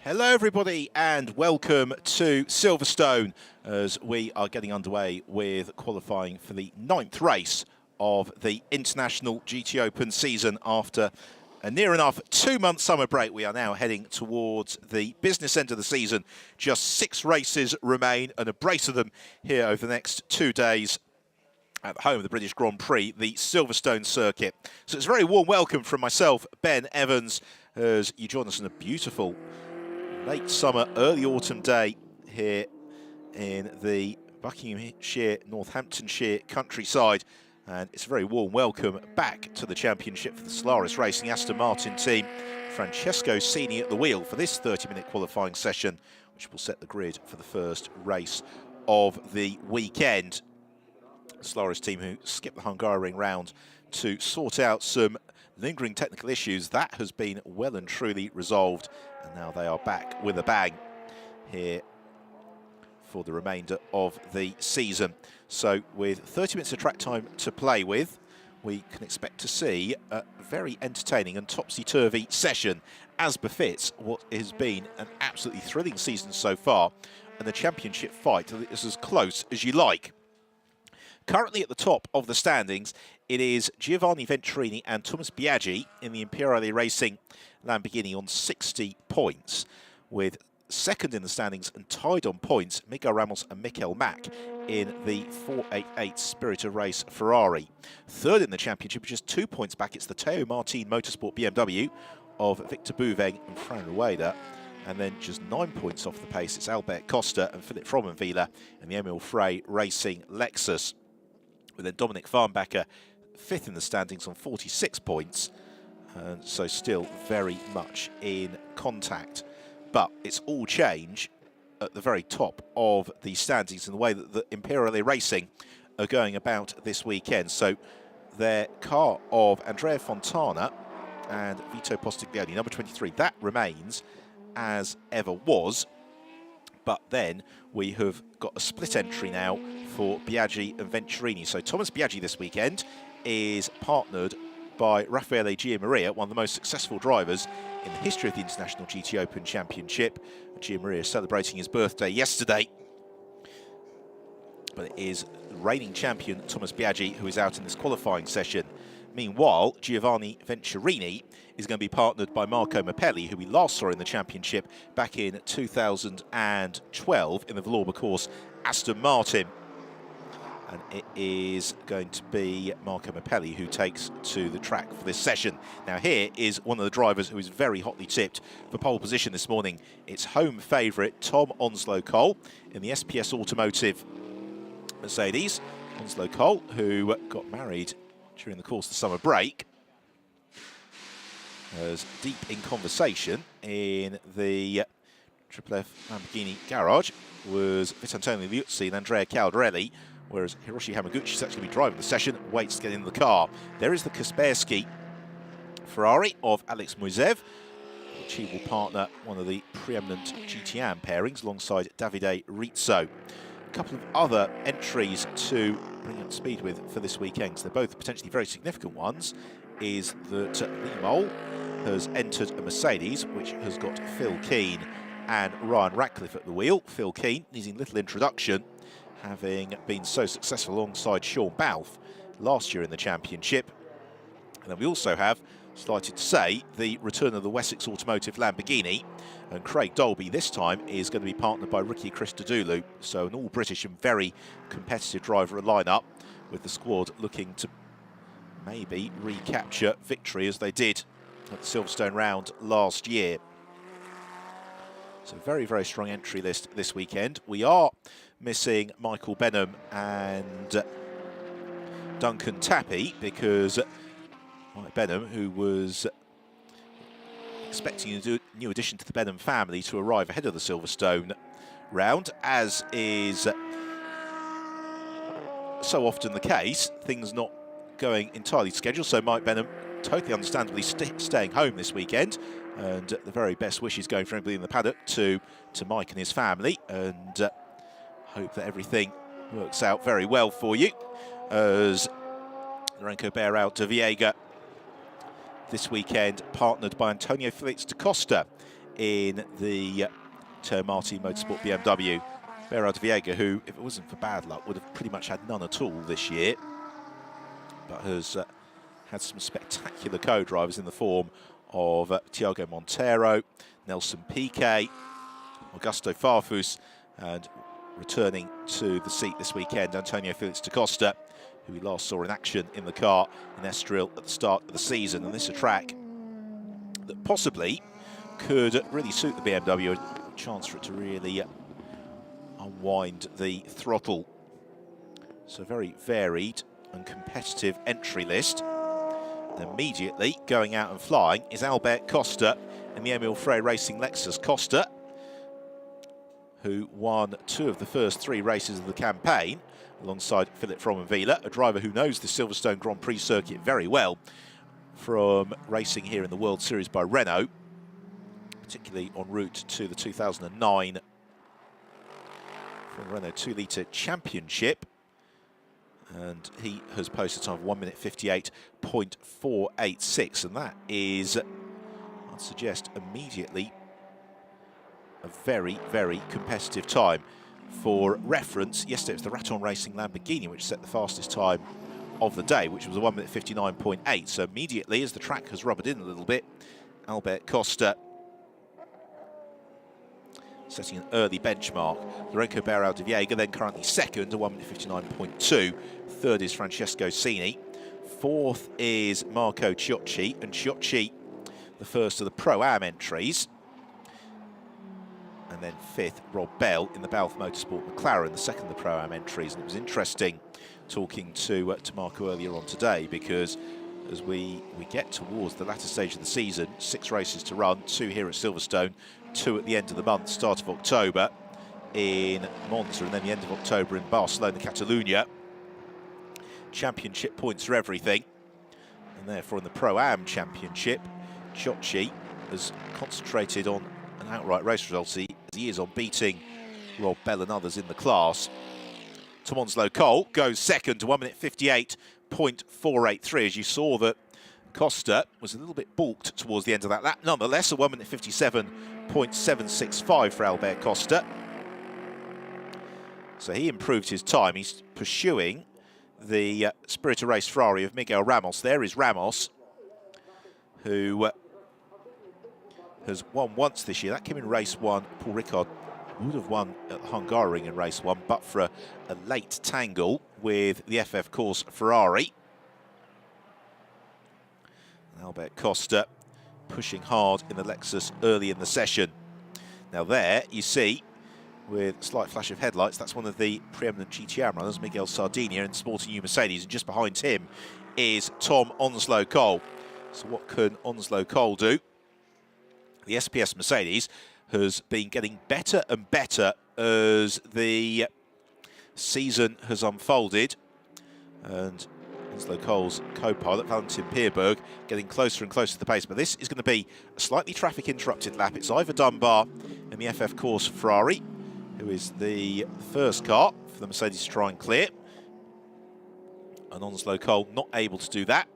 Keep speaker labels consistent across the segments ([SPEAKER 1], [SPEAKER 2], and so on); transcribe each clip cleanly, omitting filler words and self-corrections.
[SPEAKER 1] Hello everybody and welcome to Silverstone as we are getting underway with qualifying for the 9th race of the International GT Open season. After a near enough 2-month summer break, we are now heading towards the business end of the season. Just 6 races remain and a brace of them here over the next 2 days at the home of the British Grand Prix, the Silverstone circuit. So it's a very warm welcome from myself, Ben Evans, as you join us on a beautiful late summer, early autumn day here in the Buckinghamshire, Northamptonshire countryside. And it's a very warm welcome back to the championship for the Solaris Racing Aston Martin team. Francesco Sini at the wheel for this 30-minute qualifying session, which will set the grid for the first race of the weekend. The Solaris team who skipped the Hungaroring round to sort out some lingering technical issues. That has been well and truly resolved, and now they are back with a bang here for the remainder of the season. So with 30 minutes of track time to play with, we can expect to see a very entertaining and topsy-turvy session, as befits what has been an absolutely thrilling season so far, and the championship fight is as close as you like. Currently at the top of the standings, it is Giovanni Venturini and Thomas Biaggi in the Imperiale Racing Lamborghini on 60 points, with second in the standings and tied on points, Miguel Ramos and Mikel Mack in the 488 Spirit of Race Ferrari. Third in the championship, just 2 points back, it's the Teo Martin Motorsport BMW of Victor Bouveng and Fran Rueda. And then just 9 points off the pace, it's Albert Costa and Philip Fromenvila in the Emil Frey Racing Lexus. With then Dominic Farnbacher fifth in the standings on 46 points, and so still very much in contact. But it's all change at the very top of the standings in the way that the Imperiale Racing are going about this weekend. So their car of Andrea Fontana and Vito Postiglione, number 23, that remains as ever was. But then we have got a split entry now for Biaggi and Venturini. So Thomas Biaggi this weekend is partnered by Raffaele Giammaria, one of the most successful drivers in the history of the International GT Open Championship. Giammaria celebrating his birthday yesterday. But it is reigning champion Thomas Biaggi who is out in this qualifying session. Meanwhile, Giovanni Venturini is going to be partnered by Marco Mappelli, who we last saw in the championship back in 2012 in the Vallorba course, Aston Martin. And it is going to be Marco Mappelli who takes to the track for this session. Now here is one of the drivers who is very hotly tipped for pole position this morning. It's home favourite Tom Onslow-Cole in the SPS Automotive Mercedes. Onslow-Cole, who got married during the course of the summer break, was deep in conversation in the Triple F Lamborghini garage was Vitantonio Liuzzi and Andrea Caldarelli, whereas Hiroshi Hamaguchi is actually driving the session, waits to get in the car. There is the Kaspersky Ferrari of Alex Moisev, which he will partner one of the preeminent GTM pairings alongside Davide Rizzo. A couple of other entries to bring up speed with for this weekend, because they're both potentially very significant ones, is that Lee Mole has entered a Mercedes, which has got Phil Keane and Ryan Ratcliffe at the wheel. Phil Keane needing little introduction, having been so successful alongside Sean Balfe last year in the championship. And then we also have, slighted to say, the return of the Wessex Automotive Lamborghini, and Craig Dolby this time is going to be partnered by Ricky Christodoulou, so an all-British and very competitive driver lineup, with the squad looking to maybe recapture victory as they did at the Silverstone round last year. So very, very strong entry list this weekend. We are missing Michael Benham and Duncan Tappy, because Mike Benham, who was expecting a new addition to the Benham family to arrive ahead of the Silverstone round, as is so often the case, things not going entirely scheduled. So Mike Benham, totally understandably staying home this weekend, and the very best wishes going for everybody in the paddock to Mike and his family, and hope that everything works out very well for you, as Lorenzo Beirao de Viega this weekend, partnered by Antonio Felix da Costa in the Termati Motorsport BMW. Beira de Viega, who, if it wasn't for bad luck, would have pretty much had none at all this year, but has had some spectacular co-drivers in the form of Tiago Monteiro, Nelson Piquet, Augusto Farfus, and returning to the seat this weekend, Antonio Felix da Costa, who we last saw in action in the car in Estoril at the start of the season. And this is a track that possibly could really suit the BMW, a chance for it to really unwind the throttle. So very varied and competitive entry list. And immediately going out and flying is Albert Costa in the Emil Frey Racing Lexus. Costa, who won 2 of the first 3 races of the campaign alongside Philip Fromenvila, a driver who knows the Silverstone Grand Prix circuit very well from racing here in the World Series by Renault, particularly en route to the 2009 Renault 2-litre Championship, and he has posted a time of 1 minute 58.486, and that is, I'd suggest, immediately a very, very competitive time. For reference, yesterday it was the Raton Racing Lamborghini which set the fastest time of the day, which was a 1 minute 59.8. So immediately, as the track has rubbered in a little bit, Albert Costa setting an early benchmark. Lorenzo Beira de Viega then currently second, a 1 minute 59.2. Third is Francesco Cini. Fourth is Marco Ciocci, and Ciocci the first of the Pro-Am entries. And then fifth, Rob Bell in the Balfe Motorsport McLaren, the second of the Pro-Am entries. And it was interesting talking to Marco earlier on today, because as we get towards the latter stage of the season, 6 races to run, 2 here at Silverstone, 2 at the end of the month, start of October in Monza, and then the end of October in Barcelona, Catalunya. Championship points are everything. And therefore in the Pro-Am Championship, Ciocci has concentrated on an outright race result as he is on beating Rob Bell and others in the class. Tom Onslow Cole goes second to 1 minute 58.483, as you saw that Costa was a little bit balked towards the end of that lap. Nonetheless, a 1 minute 57.765 for Albert Costa. So he improved his time. He's pursuing the Spirit of Race Ferrari of Miguel Ramos. There is Ramos, who has won once this year. That came in race 1. Paul Ricard would have won at Hungaroring in race 1, but for a late tangle with the FF Course Ferrari. Albert Costa pushing hard in the Lexus early in the session. Now there you see, with a slight flash of headlights, that's one of the preeminent GTM runners, Miguel Sardinia, in sporting new Mercedes, and just behind him is Tom Onslow Cole. So what can Onslow Cole do? The SPS Mercedes has been getting better and better as the season has unfolded, and Onslow Cole's co-pilot, Valentin Pierberg, getting closer and closer to the pace. But this is going to be a slightly traffic-interrupted lap. It's Ivor Dunbar in the FF Course Ferrari, who is the first car for the Mercedes to try and clear. And Onslow Cole not able to do that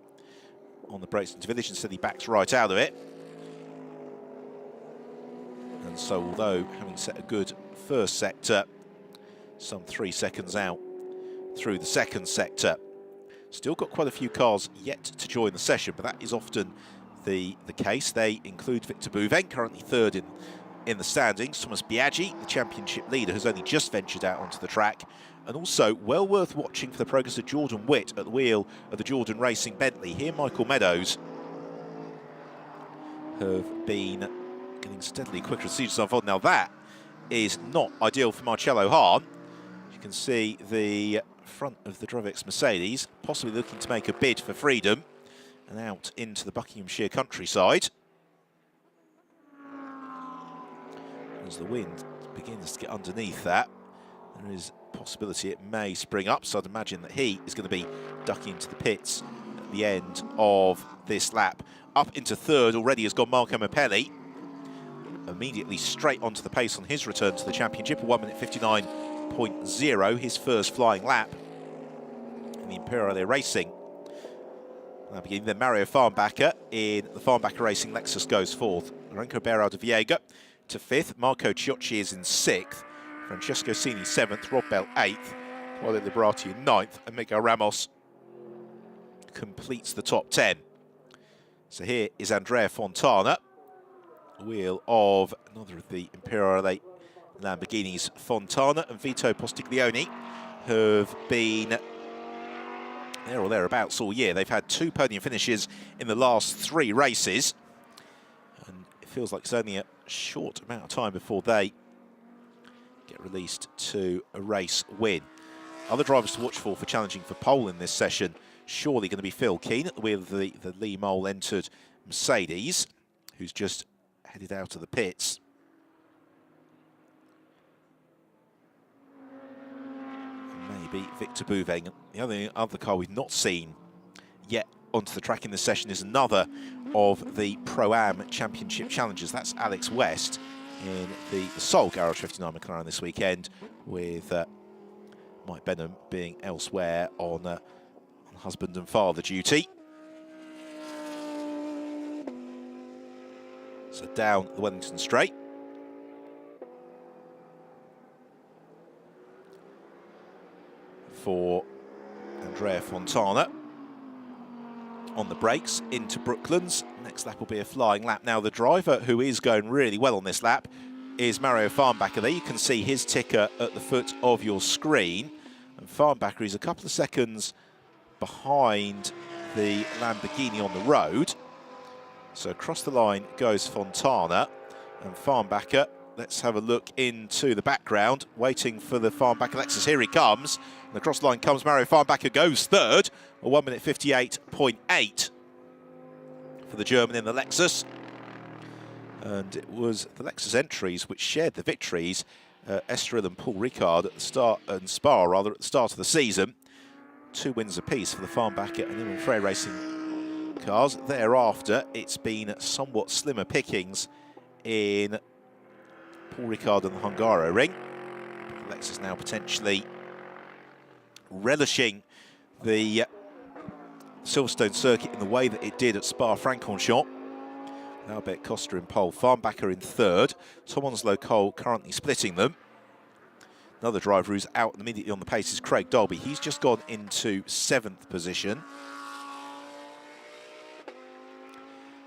[SPEAKER 1] on the brakes into village, instead he backs right out of it. And so, although having set a good first sector, some 3 seconds out through the second sector, still got quite a few cars yet to join the session, but that is often the case. They include Victor Bouvin, currently third in the standings. Thomas Biaggi, the championship leader, has only just ventured out onto the track. And also, well worth watching for the progress of Jordan Witt at the wheel of the Jordan Racing Bentley. Here, Michael Meadows have been getting steadily quicker as seasons unfold. Now that is not ideal for Marcello Hahn. You can see the front of the Drovex Mercedes, possibly looking to make a bid for freedom and out into the Buckinghamshire countryside. As the wind begins to get underneath that, there is a possibility it may spring up, so I'd imagine that he is going to be ducking into the pits at the end of this lap. Up into third already has gone Marco Mappelli, immediately straight onto the pace on his return to the championship, a 1 minute 59.0, his first flying lap in the Imperiale Racing. Now beginning then Mario Farnbacher in the Farnbacher Racing Lexus goes fourth. Lorenzo Berardo Viega to 5th. Marco Ciocci is in 6th. Francesco Cini 7th. Rob Bell 8th. Quali Liberati in 9th. And Miguel Ramos completes the top 10. So here is Andrea Fontana, wheel of another of the Imperiale Lamborghinis. Fontana and Vito Postiglione have been there or thereabouts all year. They've had 2 podium finishes in the last 3 races. And it feels like it's only a short amount of time before they get released to a race win. Other drivers to watch for challenging for pole in this session, surely going to be Phil Keane at the wheel of the Lee Mole entered Mercedes, who's just headed out of the pits. Maybe Victor Bouveng. The other car we've not seen yet onto the track in this session is another of the Pro-Am Championship challenges. That's Alex West in the sole Garage 59 McLaren this weekend, with Mike Benham being elsewhere on husband and father duty. So down the Wellington Straight. For Andrea Fontana. On the brakes into Brooklands. Next lap will be a flying lap. Now the driver who is going really well on this lap is Mario Farnbacher. There you can see his ticker at the foot of your screen. And Farnbacher is a couple of seconds behind the Lamborghini on the road. So across the line goes Fontana and Farnbacher. Let's have a look into the background, waiting for the Farnbacher Lexus. Here he comes. And across the line comes Mario Farnbacher, goes 3rd, a 1:58.8 for the German in the Lexus. And it was the Lexus entries which shared the victories. Estoril and Paul Ricard at the start, and Spa rather, at the start of the season. 2 wins apiece for the Farnbacher and Imran Frey Racing cars. Thereafter, it's been somewhat slimmer pickings in Paul Ricard and the Hungaro ring. Lexus now potentially relishing the Silverstone circuit in the way that it did at Spa-Francorchamps. Albert Costa in pole, Farnbacher in 3rd. Tom Onslow-Cole currently splitting them. Another driver who's out immediately on the pace is Craig Dolby. He's just gone into 7th position.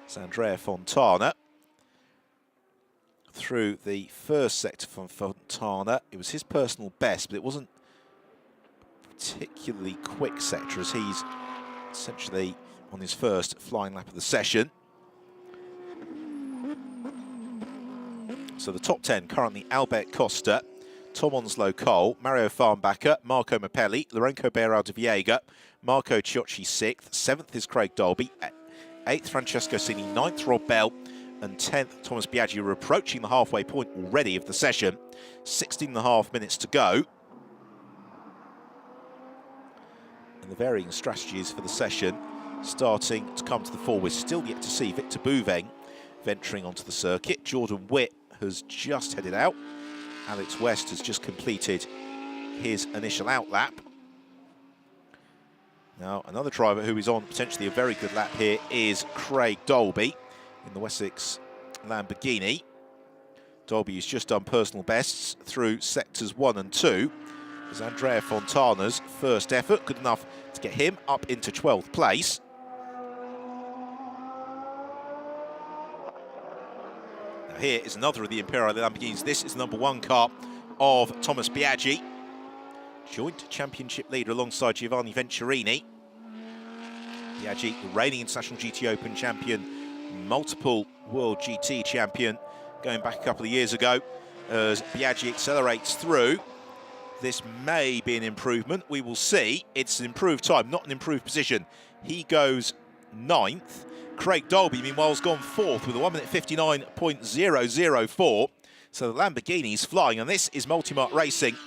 [SPEAKER 1] It's Andrea Fontana. Through the first sector from Fontana, it was his personal best, but it wasn't a particularly quick sector as he's essentially on his first flying lap of the session. So the top 10 currently Albert Costa, Tom Onslow-Cole, Mario Farnbacher, Marco Mappelli, Lorenzo Berardo Viega, Marco Ciocci 6th, 7th is Craig Dolby, 8th Francesco Cini, 9th Rob Bell, and 10th Thomas Biaggi. We're approaching the halfway point already of the session. 16.5 minutes to go. And the varying strategies for the session starting to come to the fore. We're still yet to see Victor Bouveng venturing onto the circuit. Jordan Witt has just headed out. Alex West has just completed his initial outlap. Now, another driver who is on potentially a very good lap here is Craig Dolby in the Wessex Lamborghini. Dolby has just done personal bests through sectors 1 and 2. It's Andrea Fontana's first effort, good enough to get him up into 12th place. Now here is another of the Imperiale Lamborghinis. This is the #1 car of Thomas Biaggi, joint championship leader alongside Giovanni Venturini. Biaggi, the reigning International GT Open champion, multiple World GT champion going back a couple of years ago. As Biaggi accelerates through, this may be an improvement. We will see. It's an improved time, not an improved position. He goes 9th. Craig Dolby, meanwhile, has gone 4th with a 1:59.004. So the Lamborghini's flying, and this is Multimark Racing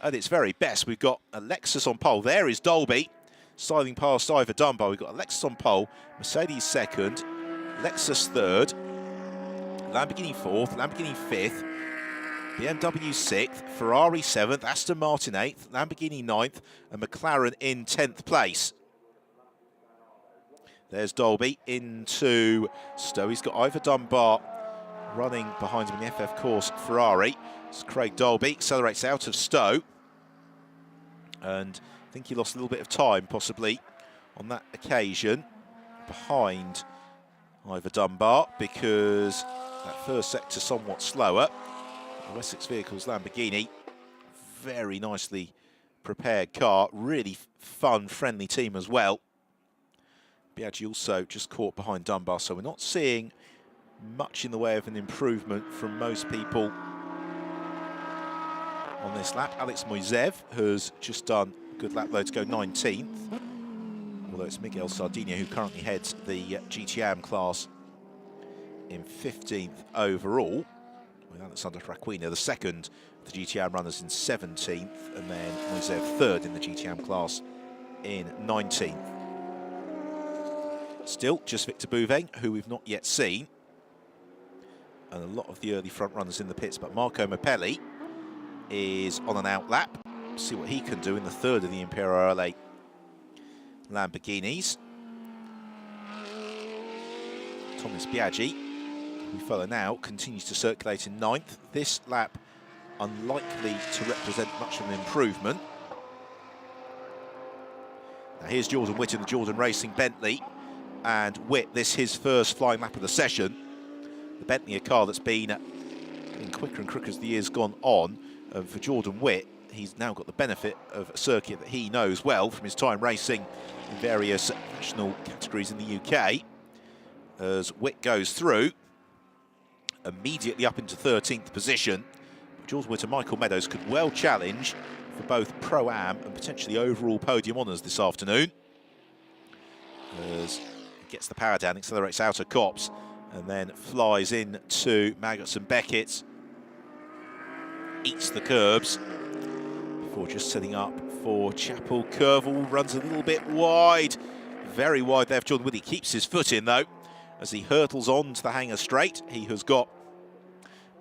[SPEAKER 1] at its very best. We've got a Lexus on pole. There is Dolby, sliding past Ivor Dunbar. We've got a Lexus on pole, Mercedes 2nd, Lexus 3rd, Lamborghini 4th, Lamborghini 5th, BMW 6th, Ferrari 7th, Aston Martin 8th, Lamborghini 9th, and McLaren in 10th place. There's Dolby into Stowe. He's got Ivor Dunbar running behind him in the FF course Ferrari. It's Craig Dolby, accelerates out of Stowe. And I think he lost a little bit of time, possibly, on that occasion, behind Ivor Dunbar, because that first sector somewhat slower. The Wessex Vehicles Lamborghini, very nicely prepared car, really fun, friendly team as well. Biaggi also just caught behind Dunbar, so we're not seeing much in the way of an improvement from most people on this lap. Alex Moisev has just done a good lap, though, to go 19th. Although it's Miguel Sardinia who currently heads the GTM class in 15th overall, with Alexander Fraquina, the second of the GTM runners, in 17th, and then Moisev third in the GTM class in 19th. Still, just Victor Bouveng, who we've not yet seen, and a lot of the early front runners in the pits, but Marco Mappelli is on an out lap. See what he can do in the third of the Imperial LA Lamborghinis. Thomas Biaggi, who we follow now, continues to circulate in 9th. This lap unlikely to represent much of an improvement. Now here's Jordan Witt in the Jordan Racing Bentley, and Witt, this his first flying lap of the session. The Bentley, a car that's been getting quicker and quicker as the year's gone on. For Jordan Witt, he's now got the benefit of a circuit that he knows well from his time racing in various national categories in the UK. As Witt goes through, immediately up into 13th position. Jordan Witt and Michael Meadows could well challenge for both Pro-Am and potentially overall podium honours this afternoon. As he gets the power down, accelerates out of Copse, and then flies in to Maggots and Beckett. Eats the curbs before just setting up for Chapel Curve. All runs a little bit wide, very wide there for Jordan Witt. He keeps his foot in, though, as he hurtles on to the hangar straight. He has got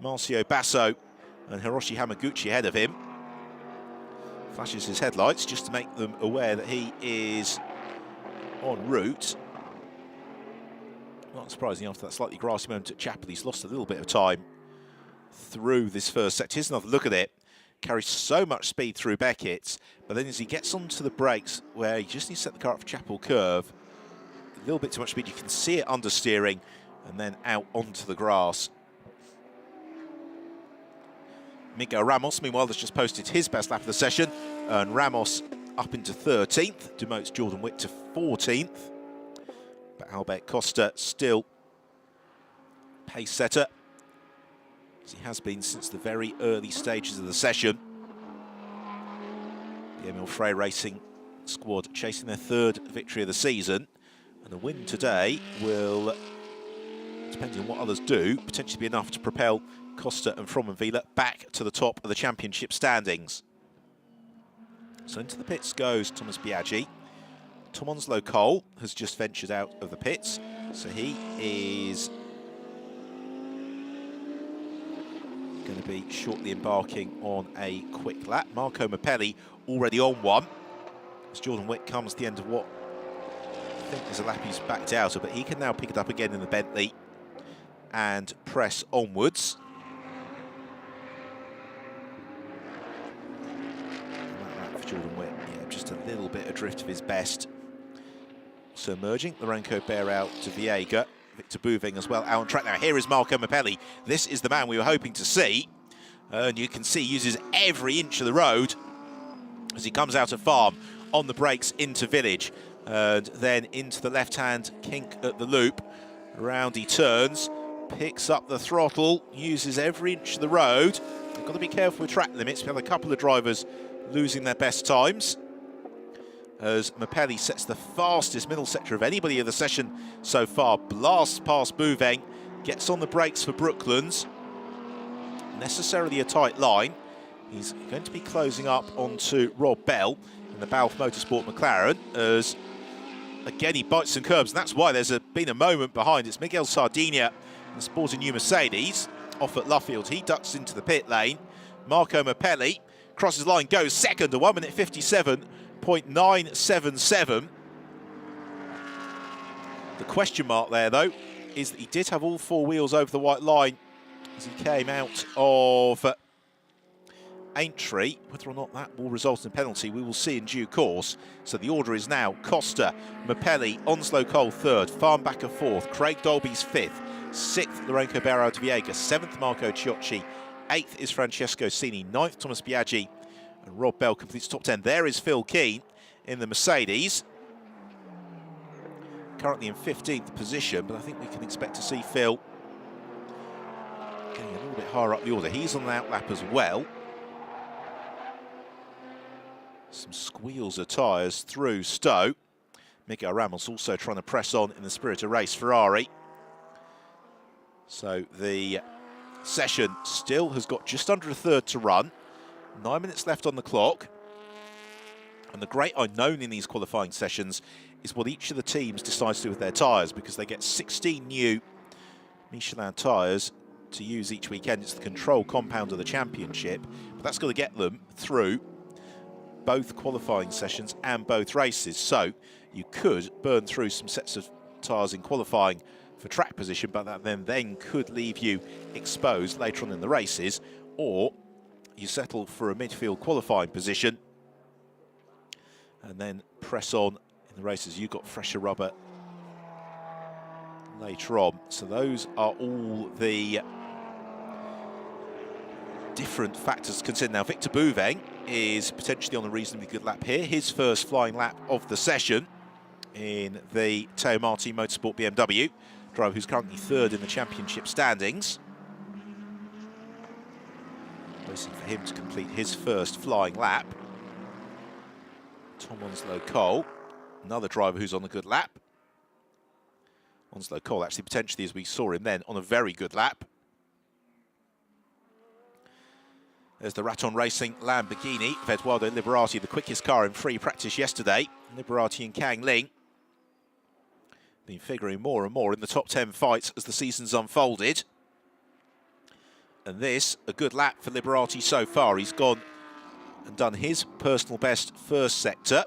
[SPEAKER 1] Marcio Basso and Hiroshi Hamaguchi ahead of him. Flashes his headlights just to make them aware that he is en route. Not surprising, after that slightly grassy moment at Chapel, he's lost a little bit of time through this first sector. Here's another look at it. Carries so much speed through Beckett, but then as he gets onto the brakes, where he just needs to set the car up for Chapel Curve, a little bit too much speed. You can see it understeering, and then out onto the grass. Miguel Ramos, meanwhile, has just posted his best lap of the session, and Ramos up into 13th, demotes Jordan Witt to 14th. But Albert Costa still pace setter, as he has been since the very early stages of the session. The Emil Frey Racing squad chasing their third victory of the season, and a win today will, depending on what others do, potentially be enough to propel Costa and Fromenvila back to the top of the championship standings. So into the pits goes Thomas Biaggi. Tom Onslow Cole has just ventured out of the pits, so he is going to be shortly embarking on a quick lap. Marco Mappelli already on one, as Jordan Witt comes to the end of what I think is a lap he's backed out of, but he can now pick it up again in the Bentley and press onwards. For Jordan Witt, yeah, just a little bit adrift of his best. So emerging, Lorenco Bear out to Viega, Victor Bouveng as well out on track. Now here is Marco Mappelli. This is the man we were hoping to see, and you can see he uses every inch of the road as he comes out of Farm, on the brakes into Village, and then into the left-hand kink at the loop. Round he turns, picks up the throttle, uses every inch of the road. You've got to be careful with track limits. We have a couple of drivers losing their best times, as Mappelli sets the fastest middle sector of anybody of the session so far. Blasts past Bouveng, gets on the brakes for Brooklands. Necessarily a tight line. He's going to be closing up onto Rob Bell in the Balfe Motorsport McLaren, as again he bites some curbs, and that's why there's been a moment behind. It's Miguel Sardinia, the sporting new Mercedes, off at Luffield. He ducks into the pit lane. Marco Mappelli crosses line, goes second, a 1 minute 57.977. The question mark there, though, is that he did have all four wheels over the white line as he came out of Aintree. Whether or not that will result in a penalty, we will see in due course. So the order is now Costa, Mapelli, Onslow Cole third, Farnbacker fourth, Craig Dolby's fifth, sixth Lorenzo Barao de Viega, seventh Marco Ciocci, eighth is Francesco Cini, ninth Thomas Biaggi, and Rob Bell completes top 10. There is Phil Keane in the Mercedes, currently in 15th position, but I think we can expect to see Phil getting a little bit higher up the order. He's on an outlap as well. Some squeals of tyres through Stowe. Miguel Ramos also trying to press on in the spirit of race Ferrari. So the session still has got just under a third to run. 9 minutes left on the clock. And the great unknown in these qualifying sessions is what each of the teams decides to do with their tyres, because they get 16 new Michelin tyres to use each weekend. It's the control compound of the championship, but that's got to get them through both qualifying sessions and both races. So you could burn through some sets of tyres in qualifying for track position, but that then could leave you exposed later on in the races, or you settle for a midfield qualifying position and then press on in the races. You've got fresher rubber later on. So those are all the different factors to consider. Now, Victor Bouveng is potentially on a reasonably good lap here. His first flying lap of the session in the Teo Marti Motorsport BMW, driver who's currently third in the championship standings. Waiting for him to complete his first flying lap. Tom Onslow Cole, another driver who's on a good lap. Onslow Cole actually potentially, as we saw him then, on a very good lap. There's the Raton Racing Lamborghini of Eduardo Liberati, the quickest car in free practice yesterday. Liberati and Kang Ling been figuring more and more in the top 10 fights as the season's unfolded. And this, a good lap for Liberati so far. He's gone and done his personal best first sector.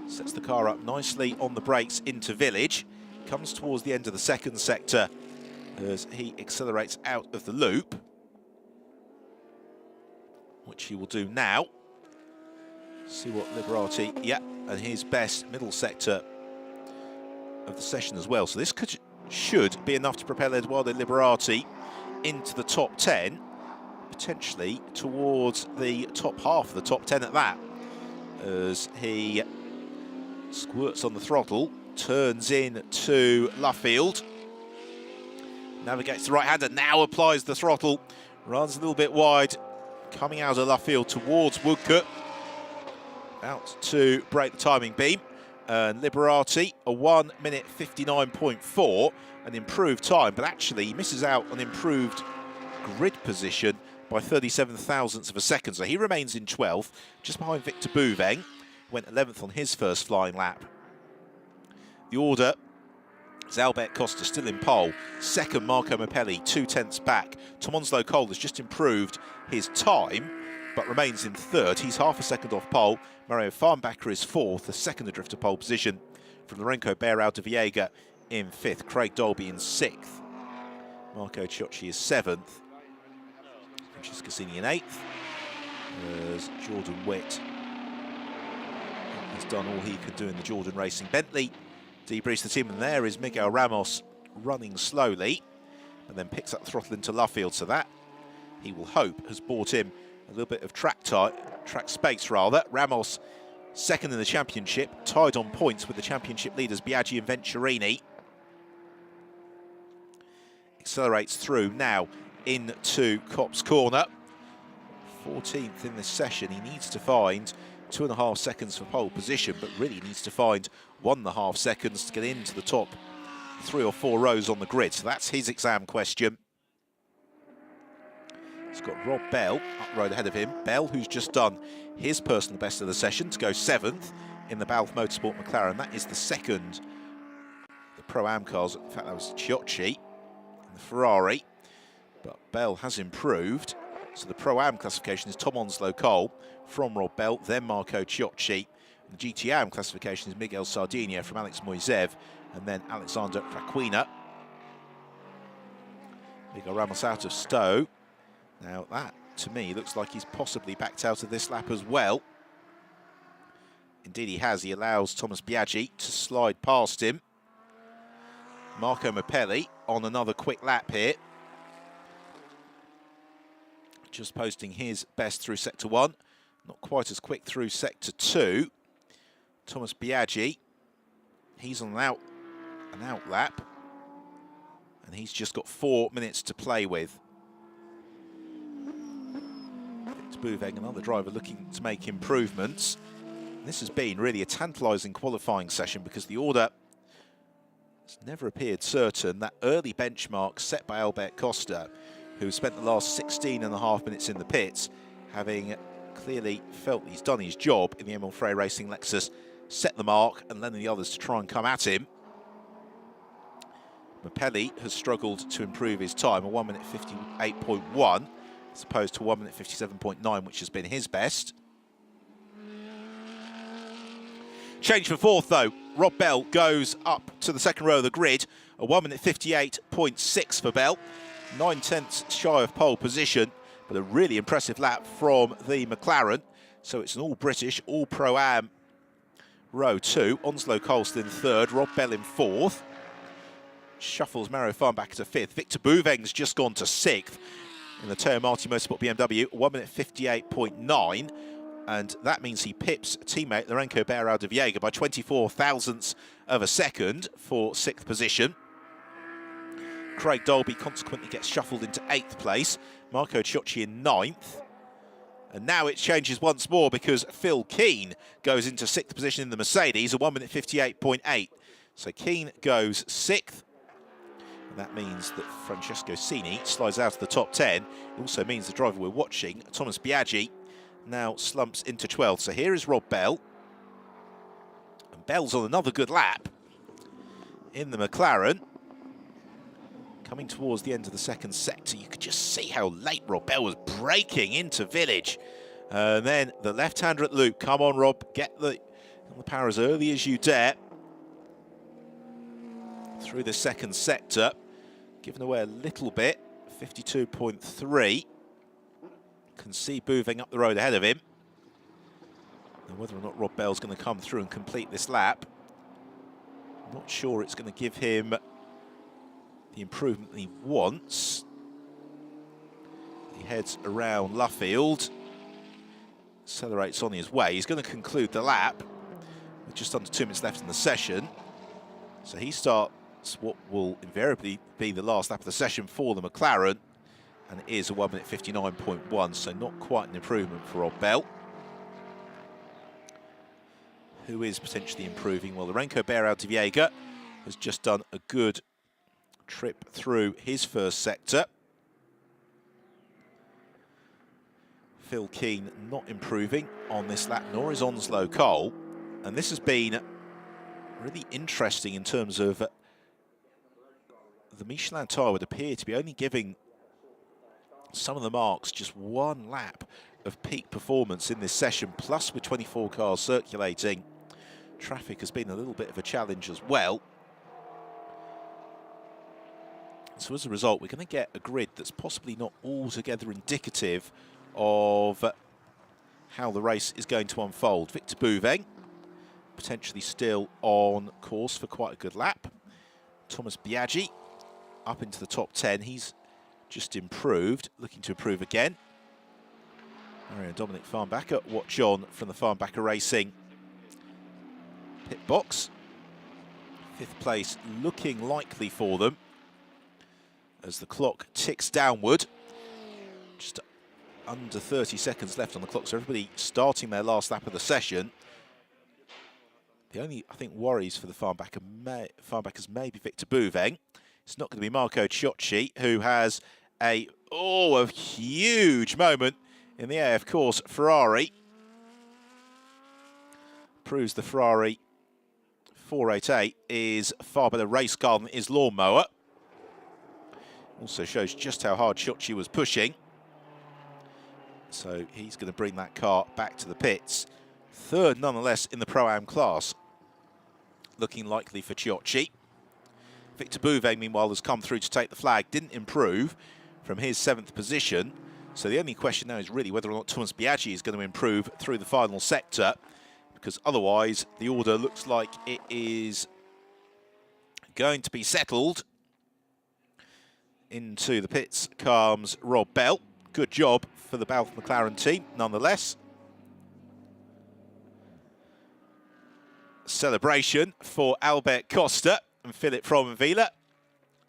[SPEAKER 1] Sets the car up nicely on the brakes into Village. Comes towards the end of the second sector as he accelerates out of the loop, which he will do now. See what Liberati, and his best middle sector of the session as well. So this should be enough to propel Eduardo Liberati into the top 10, potentially towards the top half of the top 10 at that, as he squirts on the throttle, turns in to Luffield, navigates the right-hander, now applies the throttle, runs a little bit wide, coming out of Luffield towards Woodcote, out to break the timing beam. And Liberati, a 1 minute 59.4, an improved time, but actually he misses out on improved grid position by 37 thousandths of a second. So he remains in 12th, just behind Victor Bouveng, went 11th on his first flying lap. The order is Albert Costa still in pole, second Marco Mapelli, 2/10 back. Tom Onslow Cole has just improved his time, but remains in third. He's half a second off pole. Mario Farnbacker is fourth, the second adrift to pole position from Lorenzo Barao de Viega in fifth, Craig Dolby in sixth, Marco Ciocci is seventh, Francesco Cini in eighth, as Jordan Witt has done all he could do in the Jordan Racing Bentley. Debriefs the team, and there is Miguel Ramos running slowly, and then picks up the throttle into Luffield, so that, he will hope, has bought him a little bit of track space rather. Ramos second in the championship, tied on points with the championship leaders Biaggi and Venturini. Accelerates through now into Copse Corner. 14th in this session. He needs to find 2.5 seconds for pole position, but really needs to find 1.5 seconds to get into the top 3 or 4 rows on the grid. So that's his exam question. He's got Rob Bell up the road ahead of him. Bell, who's just done his personal best of the session to go 7th in the Balfe Motorsport McLaren. That is the second the Pro-Am cars. In fact, that was Ciocci in the Ferrari. But Bell has improved. So the Pro-Am classification is Tom Onslow Cole from Rob Bell, then Marco Ciocci. And the GT-Am classification is Miguel Sardinia from Alex Moisev, and then Alexander Raquina. Miguel Ramos out of Stowe. Now that, to me, looks like he's possibly backed out of this lap as well. Indeed he has. He allows Thomas Biaggi to slide past him. Marco Mapelli on another quick lap here. Just posting his best through sector 1. Not quite as quick through sector 2. Thomas Biaggi, he's on an out lap. And he's just got 4 minutes to play with. Victor Bouveng, another driver looking to make improvements. And this has been really a tantalising qualifying session because the order has never appeared certain. That early benchmark set by Albert Costa, who spent the last 16.5 minutes in the pits, having clearly felt he's done his job in the Emil Frey Racing Lexus, set the mark and letting the others to try and come at him. Mapelli has struggled to improve his time, a 1 minute 58.1, as opposed to 1 minute 57.9, which has been his best. Change for fourth, though. Rob Bell goes up to the second row of the grid, a 1 minute 58.6 for Bell. 9/10 shy of pole position, but a really impressive lap from the McLaren. So it's an all-British, all-Pro-Am row 2. Onslow Colston third, Rob Bell in fourth. Shuffles Mario Farnbacher to fifth. Victor Bouveng's just gone to sixth in the Teo Marti Motorsport BMW, 1 minute 58.9. And that means he pips teammate Lourenco Beirao de Viega by 24 thousandths of a second for sixth position. Craig Dolby consequently gets shuffled into 8th place. Marco Ciocci in 9th. And now it changes once more because Phil Keane goes into 6th position in the Mercedes, a 1 minute 58.8. So Keane goes 6th. And that means that Francesco Cini slides out of the top 10. It also means the driver we're watching, Thomas Biaggi, now slumps into 12th. So here is Rob Bell. And Bell's on another good lap in the McLaren. Coming towards the end of the second sector, you could just see how late Rob Bell was braking into Village. And then the left-hander at loop. Come on, Rob, get the power as early as you dare. Through the second sector, giving away a little bit, 52.3. Can see Bouveng up the road ahead of him. Now whether or not Rob Bell's going to come through and complete this lap, I'm not sure it's going to give him the improvement he wants. He heads around Luffield, accelerates on his way. He's going to conclude the lap with just under 2 minutes left in the session. So he starts what will invariably be the last lap of the session for the McLaren, and it is a 1 minute 59.1, so not quite an improvement for Rob Bell, who is potentially improving. Well, Lourenco Beirao de Viega has just done a good trip through his first sector. Phil Keane not improving on this lap, nor is Onslow Cole, and this has been really interesting in terms of the Michelin tyre would appear to be only giving some of the marks just one lap of peak performance in this session, plus with 24 cars circulating. Traffic has been a little bit of a challenge as well. So as a result, we're going to get a grid that's possibly not altogether indicative of how the race is going to unfold. Victor Bouveng, potentially still on course for quite a good lap. Thomas Biaggi up into the top 10. He's just improved, looking to improve again. Mario Dominic Farnbacher, watch on from the Farnbacher Racing pit box. 5th place looking likely for them as the clock ticks downward. Just under 30 seconds left on the clock, so everybody starting their last lap of the session. The only, I think, worries for the Farnbachers may be Victor Bouveng. It's not going to be Marco Ciocci, who has a huge moment in the AF Course Ferrari. Proves the Ferrari 488 is a far better race car than his lawnmower. Also shows just how hard Ciocci was pushing. So he's going to bring that car back to the pits. 3rd, nonetheless, in the Pro-Am class. Looking likely for Ciocci. Victor Bouveng, meanwhile, has come through to take the flag. Didn't improve from his 7th position. So the only question now is really whether or not Thomas Biaggi is going to improve through the final sector, because otherwise the order looks like it is going to be settled. Into the pits comes Rob Bell. Good job for the Balfour McLaren team, nonetheless. Celebration for Albert Costa and Philip Fromenvila.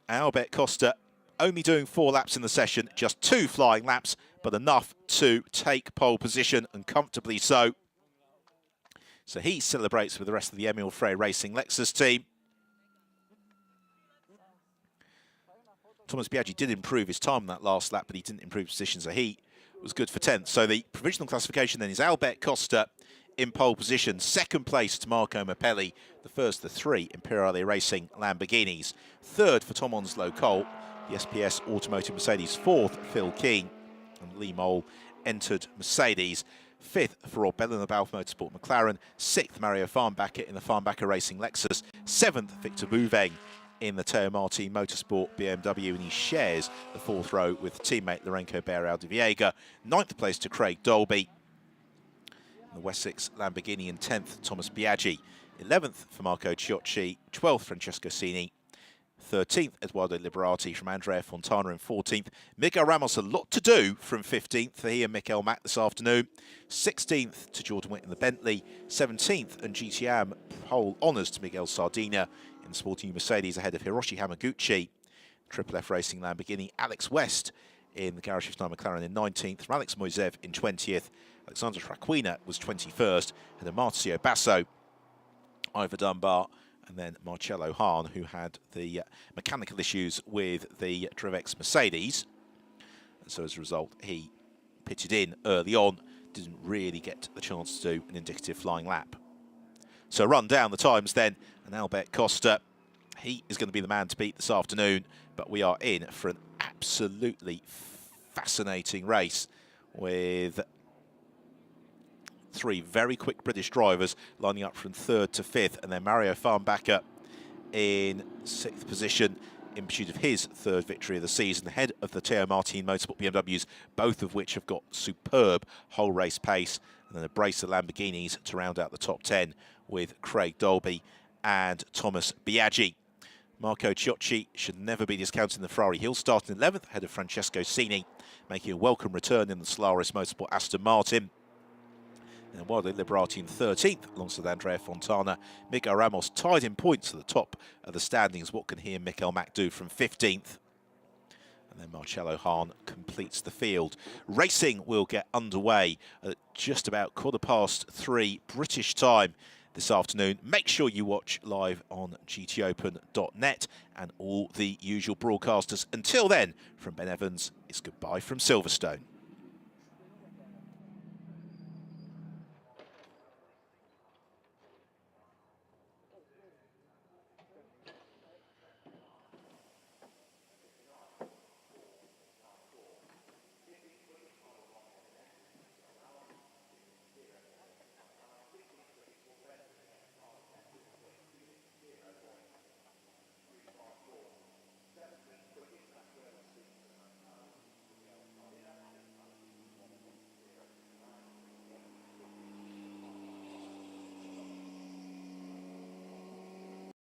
[SPEAKER 1] Albert Costa only doing 4 laps in the session, just 2 flying laps, but enough to take pole position, and comfortably so. So he celebrates with the rest of the Emil Frey Racing Lexus team. Thomas Biaggi did improve his time in that last lap, but he didn't improve position, so he was good for 10th. So the provisional classification then is Albert Costa in pole position. 2nd place to Marco Mappelli, the first of the 3 Imperiale Racing Lamborghinis. 3rd for Tom Onslow Colt, the SPS Automotive Mercedes. 4th, Phil Keane, and Lee Mole entered Mercedes. 5th for Rob Bell in the Balfour Motorsport McLaren. 6th, Mario Farnbacher in the Farnbacher Racing Lexus. 7th, Victor Bouveng in the Teo Martin Motorsport BMW, and he shares the 4th row with teammate Lorenzo Beirao de Viega. 9th place to Craig Dolby in the Wessex Lamborghini, and 10th, Thomas Biaggi. 11th for Marco Ciocci, 12th, Francesco Cini, 13th, Eduardo Liberati from Andrea Fontana in 14th. Miguel Ramos, a lot to do from 15th for he and Mikel Mack this afternoon. 16th to Jordan Witt in the Bentley. 17th and GTM pole honours to Miguel Sardina in Sporting Mercedes ahead of Hiroshi Hamaguchi. Triple F Racing Lamborghini. Alex West in the Garage 59 McLaren in 19th. From Alex Moisev in 20th. Alexander Traquina was 21st. And then Marcio Basso, Ivor Dunbar, and then Marcello Hahn, who had the mechanical issues with the Drevex Mercedes. And so as a result, he pitted in early on, didn't really get the chance to do an indicative flying lap. So run down the times then, and Albert Costa, he is going to be the man to beat this afternoon, but we are in for an absolutely fascinating race with 3 very quick British drivers lining up from 3rd to 5th, and then Mario Farnbacher in 6th position in pursuit of his 3rd victory of the season, ahead of the Teo Martin Motorsport BMWs, both of which have got superb whole race pace, and then a brace of Lamborghinis to round out the top 10 with Craig Dolby and Thomas Biaggi. Marco Ciocci should never be discounted in the Ferrari. He'll start in 11th, ahead of Francesco Cini, making a welcome return in the Solaris Motorsport Aston Martin. And Eduardo Liberati in 13th, alongside Andrea Fontana. Miguel Ramos tied in points at the top of the standings. What can he and Mikel Mack do from 15th? And then Marcello Hahn completes the field. Racing will get underway at just about 3:15 British time this afternoon. Make sure you watch live on gtopen.net and all the usual broadcasters. Until then, from Ben Evans, it's goodbye from Silverstone.